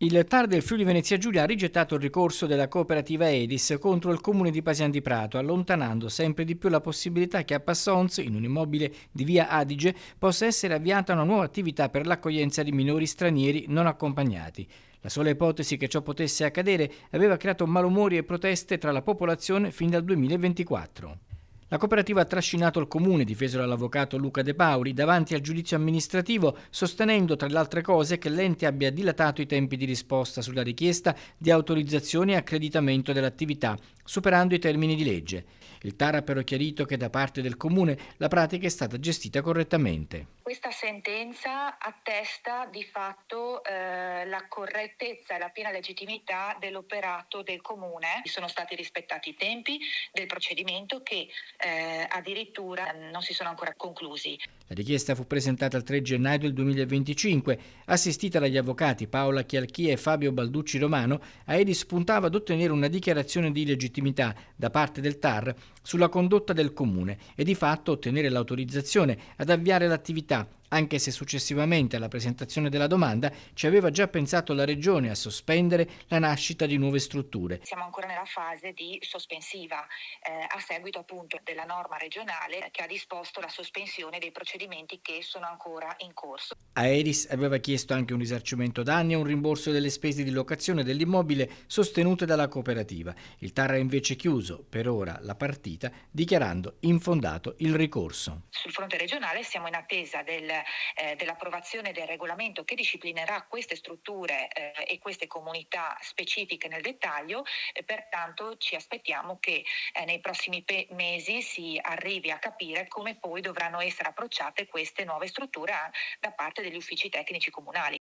Il TAR del Friuli Venezia Giulia ha rigettato il ricorso della cooperativa Edis contro il comune di Pasian di Prato, allontanando sempre di più la possibilità che a Passons, in un immobile di via Adige, possa essere avviata una nuova attività per l'accoglienza di minori stranieri non accompagnati. La sola ipotesi che ciò potesse accadere aveva creato malumori e proteste tra la popolazione fin dal 2024. La cooperativa ha trascinato il comune, difeso dall'avvocato Luca De Paoli, davanti al giudizio amministrativo, sostenendo tra le altre cose che l'ente abbia dilatato i tempi di risposta sulla richiesta di autorizzazione e accreditamento dell'attività, superando i termini di legge. Il TAR ha però chiarito che da parte del comune la pratica è stata gestita correttamente. Questa sentenza attesta di fatto la correttezza e la piena legittimità dell'operato del comune. Sono stati rispettati i tempi del procedimento che addirittura non si sono ancora conclusi. La richiesta fu presentata il 3 gennaio del 2025. Assistita dagli avvocati Paola Chialchia e Fabio Balducci Romano, Aedis puntava ad ottenere una dichiarazione di legittimità da parte del TAR sulla condotta del comune e di fatto ottenere l'autorizzazione ad avviare l'attività, anche se successivamente alla presentazione della domanda ci aveva già pensato la Regione a sospendere la nascita di nuove strutture. Siamo ancora nella fase di sospensiva a seguito appunto della norma regionale che ha disposto la sospensione dei procedimenti che sono ancora in corso. Aeris aveva chiesto anche un risarcimento danni e un rimborso delle spese di locazione dell'immobile sostenute dalla cooperativa. Il TAR ha invece chiuso, per ora, la partita, dichiarando infondato il ricorso. Sul fronte regionale siamo in attesa dell'approvazione del regolamento che disciplinerà queste strutture e queste comunità specifiche nel dettaglio, pertanto ci aspettiamo che nei prossimi mesi si arrivi a capire come poi dovranno essere approcciate queste nuove strutture da parte degli uffici tecnici comunali.